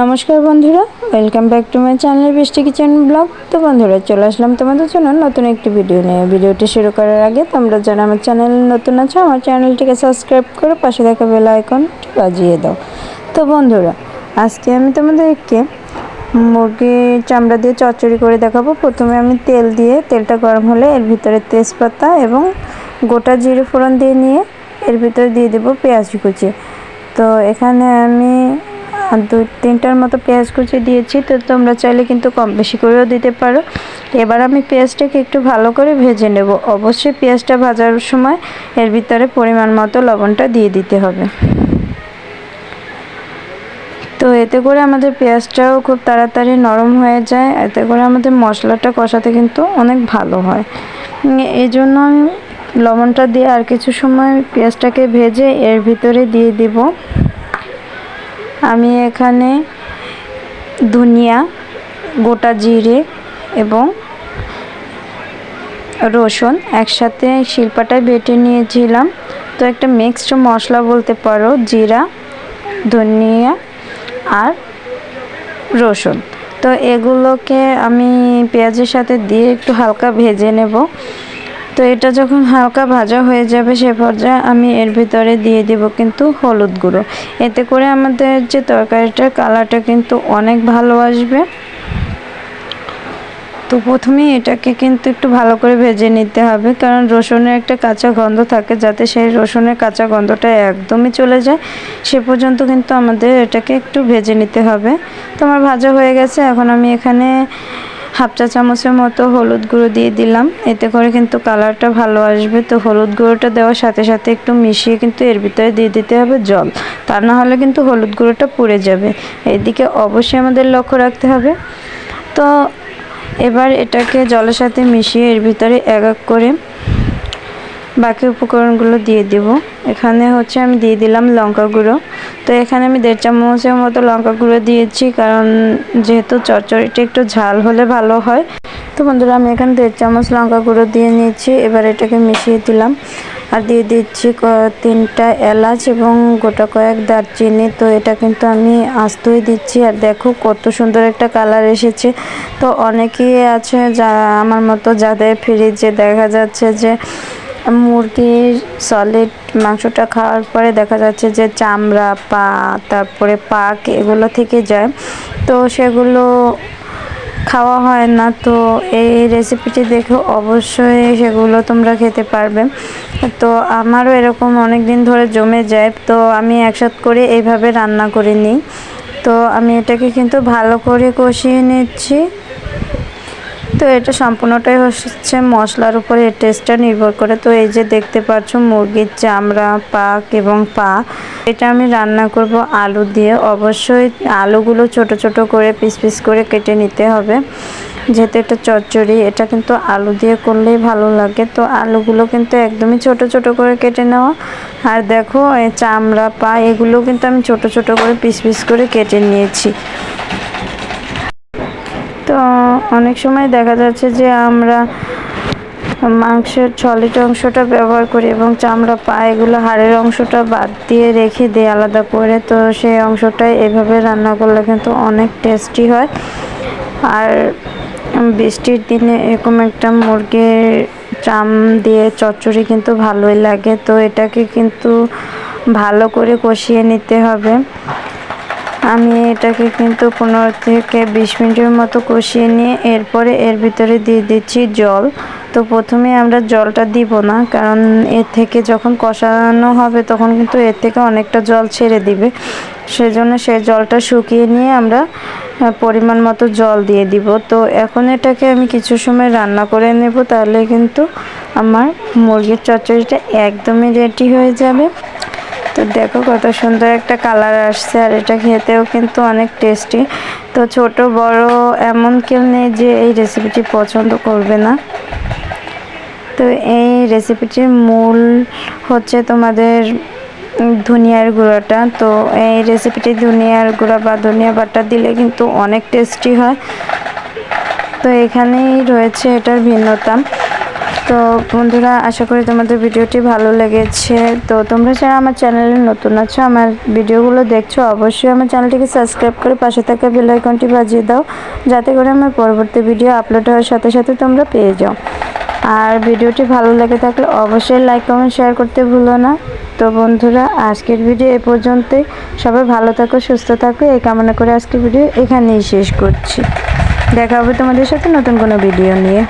নমস্কার বন্ধুরা, welcome back to my channel বৃষ্টি কিচেন ব্লগ। তো বন্ধুরা, চলে আসলাম তোমাদের জন্য নতুন একটি ভিডিও নিয়ে। ভিডিওটি শুরু করার আগে তোমরা যারা আমার চ্যানেল নতুন আছো, আমার চ্যানেলটিকে সাবস্ক্রাইব করে পাশে থাকা বেল আইকনটি বাজিয়ে দাও। তো বন্ধুরা, আজকে আমি তোমাদেরকে মুরগির চামড়া দিয়ে চচ্চড়ি করে দেখাবো। প্রথমে আমি তেলটা গরম হলে এর ভিতরে তেজপাতা এবং গোটা জিরে ফোড়ন দিয়ে নিয়ে এর ভিতরে দিয়ে দেবো পেঁয়াজ কুচি। তো এখানে আমি 2-3টার মতো পেঁয়াজ কুচি দিয়েছি। তো তোমরা চাইলে কিন্তু কম বেশি করেও দিতে পারো। এবার আমি পেঁয়াজটাকে একটু ভালো করে ভেজে নেব। অবশ্যই পেঁয়াজটা ভাজার সময় এর ভিতরে পরিমাণ মতো লবণটা দিয়ে দিতে হবে। তো এতে করে আমাদের পেঁয়াজটাও খুব তাড়াতাড়ি নরম হয়ে যায়, এতে করে আমাদের মশলাটা কষাতে কিন্তু অনেক ভালো হয়। এই জন্য আমি লবণটা দিয়ে আর কিছু সময় পেঁয়াজটাকে ভেজে এর ভিতরে দিয়ে দিব আমি এখানে ধনিয়া, গোটা জিরে এবং রসুন একসাথে শিলপাটায় বেটে নিয়েছিলাম। তো একটা মিক্সড মশলা বলতে পারো, জিরা, ধনিয়া আর রসুন। তো এগুলোকে আমি পেঁয়াজের সাথে দিয়ে একটু হালকা ভেজে নেব। তো এটা যখন হালকা ভাজা হয়ে যাবে সে পর্যায়ে আমি এর ভিতরে দিয়ে দেব কিন্তু হলুদ গুঁড়ো। এতে করে আমাদের যে তরকারিটার কালারটা কিন্তু অনেক ভালো আসবে। তো প্রথমে এটাকে কিন্তু একটু ভালো করে ভেজে নিতে হবে, কারণ রসুনের একটা কাঁচা গন্ধ থাকে, যাতে সেই রসুনের কাঁচা গন্ধটা একদমই চলে যায় সে পর্যন্ত কিন্তু আমাদের এটাকে একটু ভেজে নিতে হবে। তো আমার ভাজা হয়ে গেছে। এখন আমি এখানে হাফ চা চামচের মতো হলুদ গুঁড়ো দিয়ে দিলাম, এতে করে কিন্তু কালারটা ভালো আসবে। তো হলুদ গুঁড়োটা দেওয়ার সাথে সাথে একটু মিশিয়ে কিন্তু এর ভিতরে দিয়ে দিতে হবে জল, তা না হলে কিন্তু হলুদ গুঁড়োটা পুড়ে যাবে। এইদিকে অবশ্যই আমাদের লক্ষ্য রাখতে হবে। তো এবার এটাকে জলের সাথে মিশিয়ে এর ভিতরে এক এক করে বাকি উপকরণগুলো দিয়ে দিব। এখানে আমি দিয়ে দিলাম লঙ্কা গুঁড়ো। তো এখানে আমি 1.5 চামচের মতো লঙ্কা গুঁড়ো দিয়েছি, কারণ যেহেতু চচ্চড়িটা একটু ঝাল হলে ভালো হয়। তো বন্ধুরা, আমি এখানে 1.5 চামচ লঙ্কা গুঁড়ো দিয়ে নিয়েছি। এবার এটাকে মিশিয়ে দিলাম আর দিয়ে দিচ্ছি 3টা এলাচ এবং গোটা কয়েক দারচিনি। তো এটা কিন্তু আমি আস্তই দিচ্ছি। আর দেখো কত সুন্দর একটা কালার এসেছে। তো অনেকেই আছে যারা আমার মতো, যাদের ফ্রিজে দেখা যাচ্ছে যে মুরগির সলিড মাংসটা খাওয়ার পরে দেখা যাচ্ছে যে চামড়া, পা, তারপরে পাক এগুলো থেকে যায়, তো সেগুলো খাওয়া হয় না। তো এই রেসিপিটি দেখে অবশ্যই সেগুলো তোমরা খেতে পারবে। তো আমারও এরকম অনেক দিন ধরে জমে যায়, তো আমি একসাথ করে এইভাবে রান্না করে নিই। তো আমি এটাকে কিন্তু ভালো করে কষিয়ে নিচ্ছি। তো এটা সম্পূর্ণটাই মশলার উপরে এর টেস্টটা নির্ভর করে। তো এই যে দেখতে পাচ্ছ মুরগির চামড়া, পাক এবং পা, এটা আমি রান্না করব আলু দিয়ে। অবশ্যই আলুগুলো ছোট ছোট করে পিস পিস করে কেটে নিতে হবে, যেহেতু এটা চচ্চড়ি, এটা কিন্তু আলু দিয়ে করলেই ভালো লাগে। তো আলুগুলো কিন্তু একদমই ছোট ছোট করে কেটে নেওয়া। আর দেখো এই চামড়া, পা এগুলো কিন্তু আমি ছোট ছোট করে পিস পিস করে কেটে নিয়েছি। তো অনেক সময় দেখা যাচ্ছে যে আমরা মাংসের সলিড অংশটা ব্যবহার করি এবং চামড়া, পা এগুলো হাড়ের অংশটা বাদ দিয়ে রেখে দিই আলাদা করে। তো সেই অংশটাই এভাবে রান্না করলে কিন্তু অনেক টেস্টি হয়। আর বৃষ্টির দিনে এরকম একটা মুরগির চাম দিয়ে চচ্চড়ি কিন্তু ভালোই লাগে। তো এটাকে কিন্তু ভালো করে কষিয়ে নিতে হবে। আমি এটাকে কিন্তু 15 থেকে 20 মিনিটের মতো কষিয়ে নিয়ে এরপরে এর ভিতরে দিয়ে দিচ্ছি জল। তো প্রথমে আমরা জলটা দিব না, কারণ এর থেকে যখন কষানো হবে তখন কিন্তু এর থেকে অনেকটা জল ছেড়ে দিবে। সেজন্য সেই জলটা শুকিয়ে নিয়ে আমরা পরিমাণ মতো জল দিয়ে দিব। তো এখন এটাকে আমি কিছু সময় রান্না করে নেব, তাহলে কিন্তু আমার মুরগির চচ্চড়িটা একদমই রেডি হয়ে যাবে। তো দেখো কত সুন্দর একটা কালার আসছে, আর এটা খেতেও কিন্তু অনেক টেস্টি। তো ছোট বড় এমন কেউ নেই যে এই রেসিপিটি পছন্দ করবে না। তো এই রেসিপিটির মূল তোমাদের ধনিয়ার গুঁড়োটা। তো এই রেসিপিটি ধনিয়ার গুঁড়া বা ধনিয়া বাটা দিলে কিন্তু অনেক টেস্টি হয়। তো এখানেই রয়েছে এটার ভিন্নতা। তো বন্ধুরা, আশা করি তোমাদের ভিডিওটি ভালো লেগেছে। তো তোমরা যারা আমার চ্যানেলে নতুন আছো, আমার ভিডিওগুলো দেখছো, অবশ্যই আমার চ্যানেলটিকে সাবস্ক্রাইব করে পাশে থাকা বেল আইকনটি বাজিয়ে দাও, যাতে করে আমার পরবর্তী ভিডিও আপলোড হওয়ার সাথে সাথে তোমরা পেয়ে যাও। আর ভিডিওটি ভালো লেগে থাকলে অবশ্যই লাইক কমেন্ট শেয়ার করতে ভুলো না। তো বন্ধুরা, আজকের ভিডিও এ পর্যন্তই। সবাই ভালো থাকো, সুস্থ থাকো, এই কামনা করে আজকের ভিডিও এখানেই শেষ করছি। দেখা হবে তোমাদের সাথে নতুন কোনো ভিডিও নিয়ে।